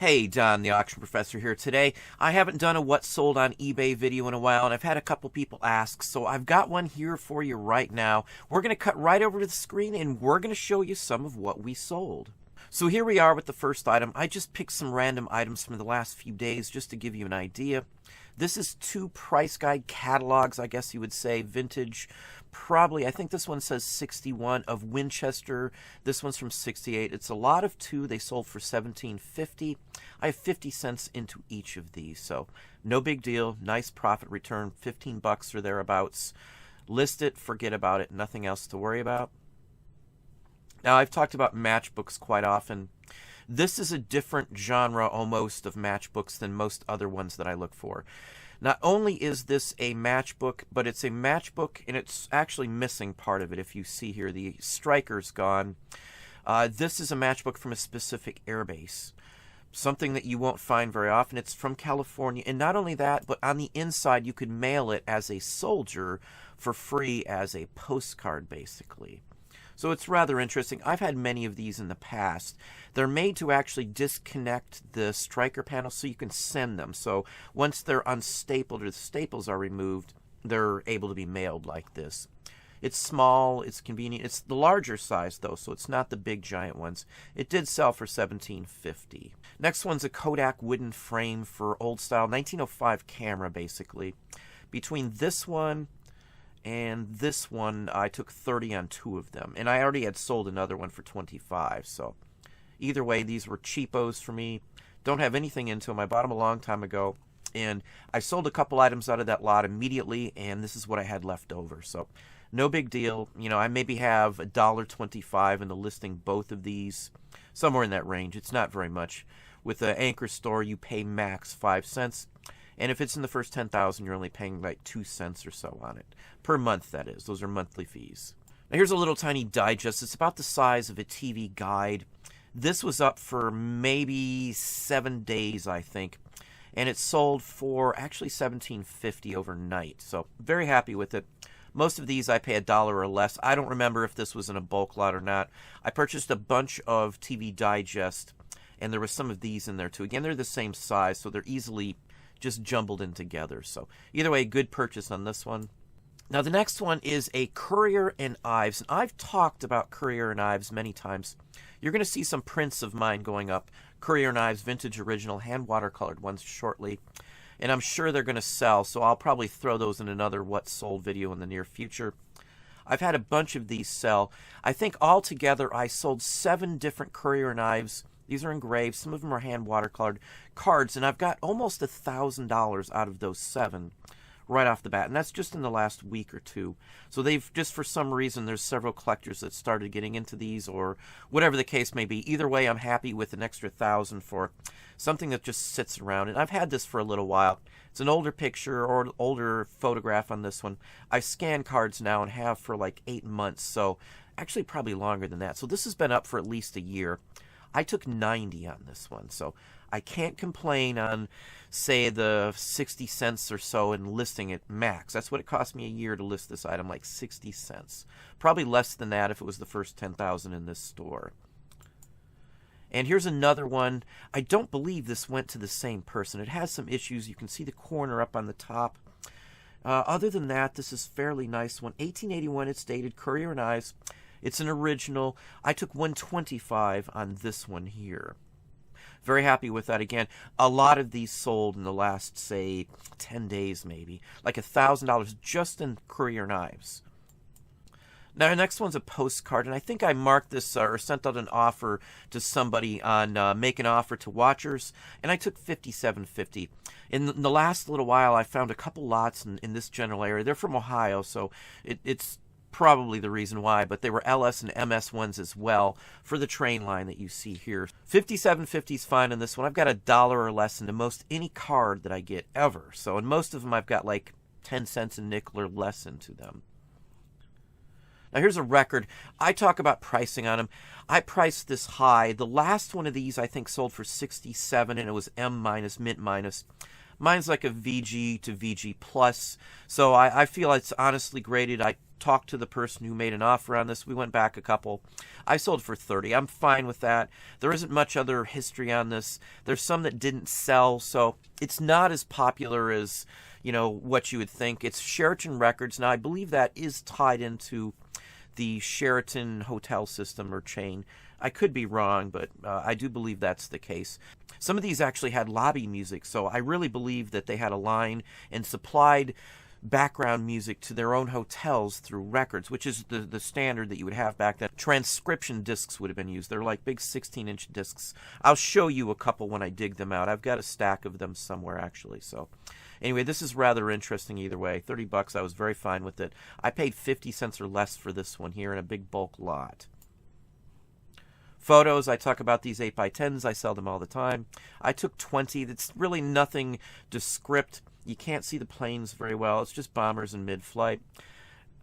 Hey, Don, the Auction Professor here today. I haven't done a What Sold on eBay video in a while, and I've had a couple people ask, so I've got one here for you right now. We're going to cut right over to the screen, and we're going to show you some of what we sold. So here we are with the first item. I just picked some random items from the last few days just to give you an idea. This is two price guide catalogs, I guess you would say, vintage. Probably, I think this one says 61 of Winchester. This one's from 68. It's a lot of two. They sold for $17.50. I have 50 cents into each of these, so no big deal. Nice profit return, 15 bucks or thereabouts. List it, forget about it, nothing else to worry about. Now, I've talked about matchbooks quite often. This is a different genre almost of matchbooks than most other ones that I look for. Not only is this a matchbook, but it's a matchbook, and it's actually missing part of it. If you see here, the striker's gone. This is a matchbook from a specific airbase. Something that you won't find very often. It's from California. And not only that, but on the inside, you could mail it as a soldier for free as a postcard, basically. So it's rather interesting. I've had many of these in the past. They're made to actually disconnect the striker panel so you can send them. So once they're unstapled or the staples are removed, they're able to be mailed like this. It's small, it's convenient. It's the larger size though, so it's not the big giant ones. It did sell for $17.50. Next one's a Kodak wooden frame for old style 1905 camera, basically. Between this one and this one, I took 30 on two of them. And I already had sold another one for 25. So either way, these were cheapos for me. Don't have anything into them. I bought them a long time ago. And I sold a couple items out of that lot immediately. And this is what I had left over. So no big deal. You know, I maybe have $1.25 in the listing both of these. Somewhere in that range. It's not very much. With the Anchor store, you pay max 5 cents. And if it's in the first 10,000, you're only paying like 2 cents or so on it. Per month, that is. Those are monthly fees. Now here's a little tiny digest. It's about the size of a TV guide. This was up for maybe 7 days, I think. And it sold for actually $17.50 overnight. So very happy with it. Most of these I pay $1 or less. I don't remember if this was in a bulk lot or not. I purchased a bunch of TV digest, and there was some of these in there too. Again, they're the same size, so they're easily just jumbled in together. So either way, good purchase on this one. Now the next one is a Currier and Ives. And I've talked about Currier and Ives many times. You're going to see some prints of mine going up. Currier and Ives vintage original hand watercolored ones shortly. And I'm sure they're going to sell, so I'll probably throw those in another What Sold video in the near future. I've had a bunch of these sell. I think altogether I sold 7 different Currier and Ives. These are engraved. Some of them are hand watercolored cards, and I've got almost $1,000 out of those 7 right off the bat, and that's just in the last week or two. So they've just, for some reason, there's several collectors that started getting into these, or whatever the case may be. Either way, I'm happy with an extra $1,000 for something that just sits around, and I've had this for a little while. It's an older picture or older photograph on this one. I scan cards now and have for like 8 months, so actually probably longer than that. So this has been up for at least a year. I took 90 on this one, so I can't complain on, say, the 60 cents or so in listing it max. That's what it cost me a year to list this item, like 60 cents. Probably less than that if it was the first 10,000 in this store. And here's another one. I don't believe this went to the same person. It has some issues. You can see the corner up on the top. Other than that, this is a fairly nice one. 1881, it's dated, Currier and Ives. It's an original. I took $125 on this one here. Very happy with that. Again, a lot of these sold in the last, say, 10 days maybe. Like $1,000 just in Currier and Ives. Now, the next one's a postcard, and I think I marked this or sent out an offer to somebody on Make an Offer to Watchers, and I took $57.50. In the last little while, I found a couple lots in this general area. They're from Ohio, so it's probably the reason why, but they were LS and MS ones as well for the train line that you see here. $57.50 is fine on this one. I've got $1 or less into most any card that I get ever. So in most of them, I've got like 10 cents a nickel or less into them. Now here's a record. I talk about pricing on them. I priced this high. The last one of these I think sold for 67, and it was M minus, mint minus. Mine's like a VG to VG plus, so I feel it's honestly graded. I talked to the person who made an offer on this. We went back a couple. I sold for 30. I'm fine with that. There isn't much other history on this. There's some that didn't sell, so it's not as popular as, you know, what you would think. It's Sheraton Records. Now, I believe that is tied into the Sheraton hotel system or chain. I could be wrong, but I do believe that's the case. Some of these actually had lobby music, so I really believe that they had a line and supplied background music to their own hotels through records, which is the standard that you would have back then. Transcription discs would have been used. They're like big 16-inch discs. I'll show you a couple when I dig them out. I've got a stack of them somewhere, actually. So anyway, this is rather interesting either way. 30 bucks, I was very fine with it. I paid 50 cents or less for this one here in a big bulk lot. Photos, I talk about these 8x10s. I sell them all the time. I took 20. That's really nothing descript. You can't see the planes very well. It's just bombers in mid-flight.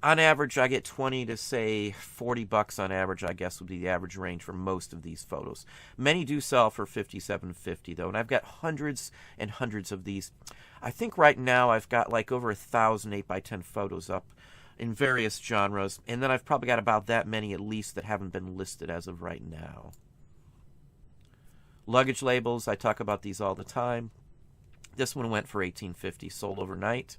On average, I get 20 to, say, 40 bucks on average, I guess, would be the average range for most of these photos. Many do sell for $57.50, though, and I've got hundreds and hundreds of these. I think right now I've got like over 1,000 8x10 photos up in various genres, and then I've probably got about that many at least that haven't been listed as of right now. Luggage labels, I talk about these all the time. This one went for $18.50, sold overnight.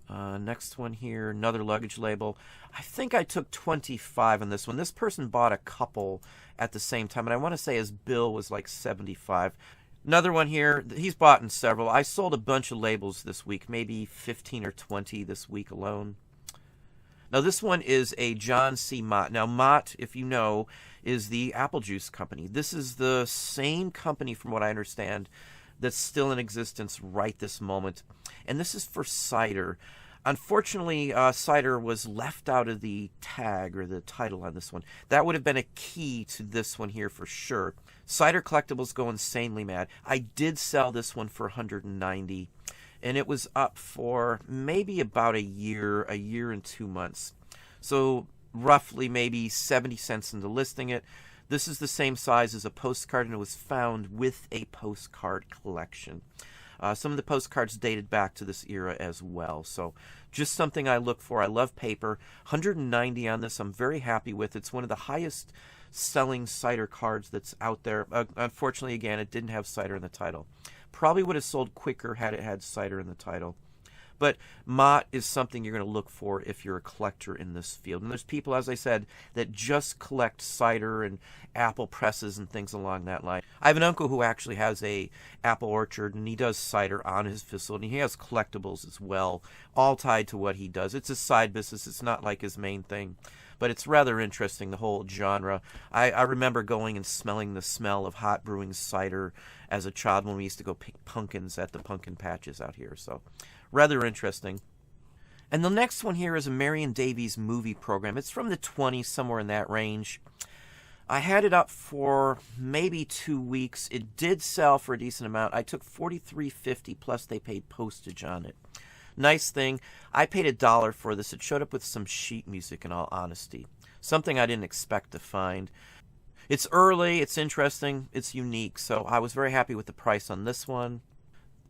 Next one here, another luggage label. I think I took 25 on this one. This person bought a couple at the same time, and I want to say his bill was like $75. Another one here, he's bought in several. I sold a bunch of labels this week, maybe 15 or 20 this week alone. Now, this one is a John C. Mott. Now, Mott, if you know, is the apple juice company. This is the same company, from what I understand, that's still in existence right this moment. And this is for cider. Unfortunately, cider was left out of the tag or the title on this one. That would have been a key to this one here for sure. Cider collectibles go insanely mad. I did sell this one for $190. And it was up for maybe about a year and 2 months. So roughly maybe 70 cents into listing it. This is the same size as a postcard, and it was found with a postcard collection. Some of the postcards dated back to this era as well. So just something I look for. I love paper. 190 on this. I'm very happy with. It's one of the highest selling cider cards that's out there. Unfortunately, again, it didn't have cider in the title. Probably would have sold quicker had it had cider in the title. But Mott is something you're going to look for if you're a collector in this field. And there's people, as I said, that just collect cider and apple presses and things along that line. I have an uncle who actually has a apple orchard, and he does cider on his facility. He has collectibles as well, all tied to what he does. It's a side business. It's not like his main thing. But it's rather interesting, the whole genre. I remember going and smelling the smell of hot brewing cider as a child when we used to go pick pumpkins at the pumpkin patches out here. So rather interesting. And the next one here is a Marion Davies movie program. It's from the 20s, somewhere in that range. I had it up for maybe 2 weeks. It did sell for a decent amount. I took $43.50 plus they paid postage on it. Nice thing. I paid $1 for this. It showed up with some sheet music, in all honesty. Something I didn't expect to find. It's early, it's interesting, it's unique, so I was very happy with the price on this one.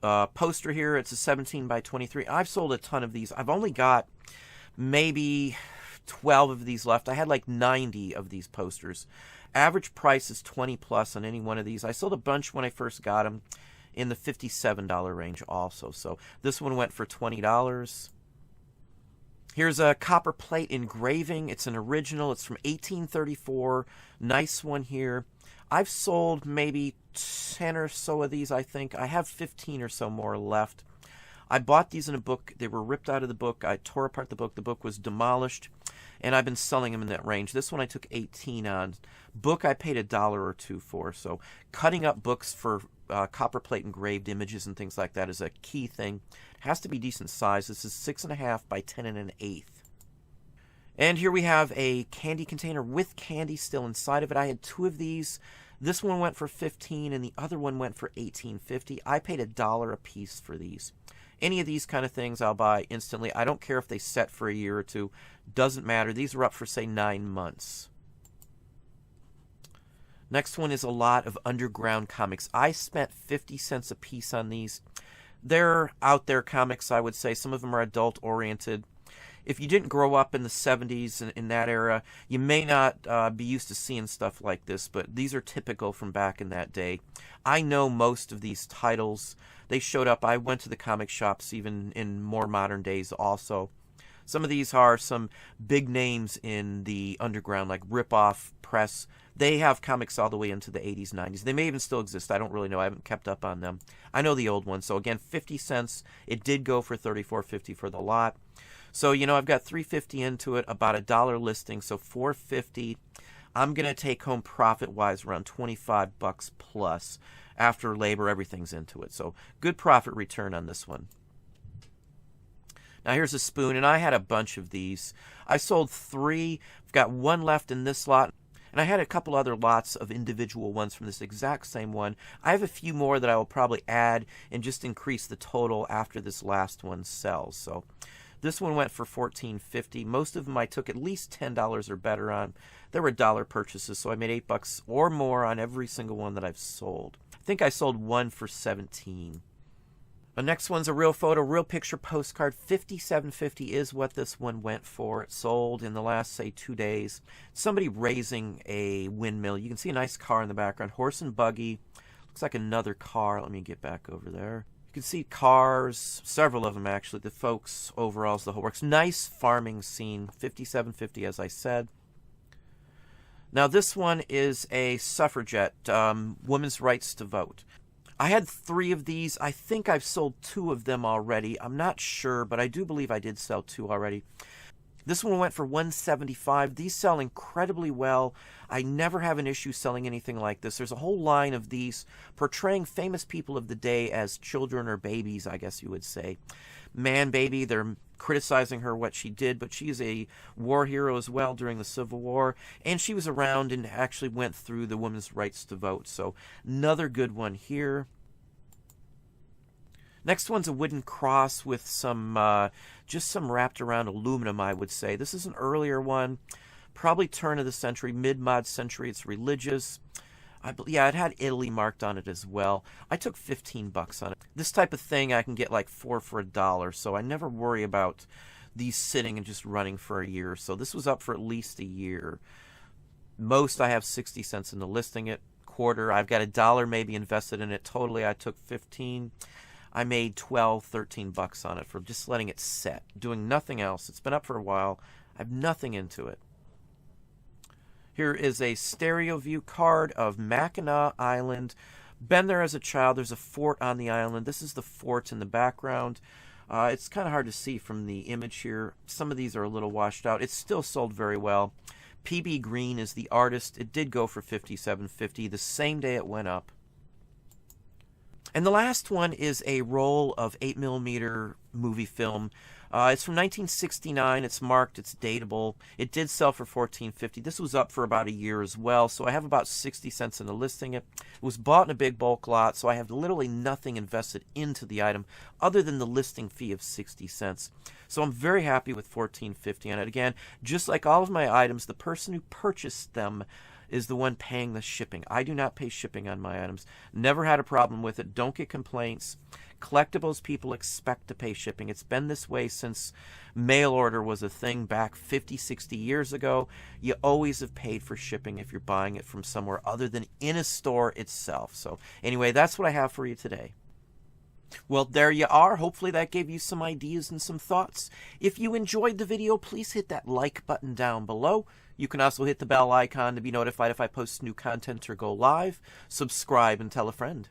Poster here, it's a 17 by 23. I've sold a ton of these. I've only got maybe 12 of these left. I had like 90 of these posters. Average price is 20 plus on any one of these. I sold a bunch when I first got them in the $57 range also. So this one went for $20. Here's a copper plate engraving. It's an original. It's from 1834. Nice one here. I've sold maybe 10 or so of these, I think. I have 15 or so more left. I bought these in a book. They were ripped out of the book. I tore apart the book. The book was demolished, and I've been selling them in that range. This one I took 18 on. Book I paid $1 or $2 for. So cutting up books for copper plate engraved images and things like that is a key thing. It has to be decent size. This is 6.5 by 10 1/8. And here we have a candy container with candy still inside of it. I had 2 of these. This one went for $15 and the other one went for $18.50. I paid $1 a piece for these. Any of these kind of things I'll buy instantly. I don't care if they set for a year or 2. Doesn't matter. These are up for, say, 9 months. Next one is a lot of underground comics. I spent 50 cents a piece on these. They're out there comics, I would say. Some of them are adult oriented. If you didn't grow up in the 70s and in that era, you may not be used to seeing stuff like this, but these are typical from back in that day. I know most of these titles. They showed up. I went to the comic shops even in more modern days also. Some of these are some big names in the underground, like Rip-Off Press. They have comics all the way into the 80s, 90s. They may even still exist. I don't really know. I haven't kept up on them. I know the old ones. So again, 50 cents. It did go for $34.50 for the lot. So, you know, I've got $3.50 into it, about $1 listing, so $4.50. I'm going to take home profit-wise around $25 plus. After labor, everything's into it. So good profit return on this one. Now here's a spoon, and I had a bunch of these. I sold 3. I've got 1 left in this lot. And I had a couple other lots of individual ones from this exact same one. I have a few more that I will probably add and just increase the total after this last one sells. So this one went for $14.50. Most of them I took at least $10 or better on. There were dollar purchases, so I made $8 or more on every single one that I've sold. I think I sold 1 for $17. The next one's a real photo, real picture postcard. $57.50 is what this one went for. It sold in the last, say, 2 days. Somebody raising a windmill. You can see a nice car in the background. Horse and buggy. Looks like another car. Let me get back over there. You can see cars, several of them actually. The folks, overalls, the whole works. Nice farming scene. $57.50 as I said. Now this one is a suffragette, women's rights to vote. I had 3 of these. I think I've sold 2 of them already. I'm not sure, but I do believe I did sell 2 already. This one went for $175. These sell incredibly well. I never have an issue selling anything like this. There's a whole line of these portraying famous people of the day as children or babies, I guess you would say. Man Baby, they're criticizing her, what she did, but she is a war hero as well during the Civil War, and she was around and actually went through the women's rights to vote. So another good one here. Next one's a wooden cross with some, just some wrapped around aluminum, I would say. This is an earlier one, probably turn of the century, mid-mod century. It's religious. Yeah, it had Italy marked on it as well. I took $15 on it. This type of thing I can get like 4 for $1, so I never worry about these sitting and just running for a year. So this was up for at least a year. Most I have 60 cents into listing it. Quarter, I've got $1 maybe invested in it. Totally, I took 15. I made 12, 13 bucks on it for just letting it set, doing nothing else. It's been up for a while. I have nothing into it. Here is a stereo view card of Mackinac Island. Been there as a child. There's a fort on the island. This is the fort in the background. It's kind of hard to see from the image here. Some of these are a little washed out. It's still sold very well. PB Green is the artist. It did go for $57.50 the same day it went up. And the last one is a roll of 8mm movie film. It's from 1969. It's marked. It's dateable. It did sell for $14.50. This was up for about a year as well, so I have about 60 cents into listing it. It was bought in a big bulk lot, so I have literally nothing invested into the item other than the listing fee of 60 cents. So I'm very happy with $14.50 on it. Again, just like all of my items, the person who purchased them is the one paying the shipping. I do not pay shipping on my items. Never had a problem with it. Don't get complaints. Collectibles, people expect to pay shipping. It's been this way since mail order was a thing back 50, 60 years ago. You always have paid for shipping if you're buying it from somewhere other than in a store itself. So anyway, that's what I have for you today. Well, there you are. Hopefully that gave you some ideas and some thoughts. If you enjoyed the video, please hit that like button down below. You can also hit the bell icon to be notified if I post new content or go live. Subscribe and tell a friend.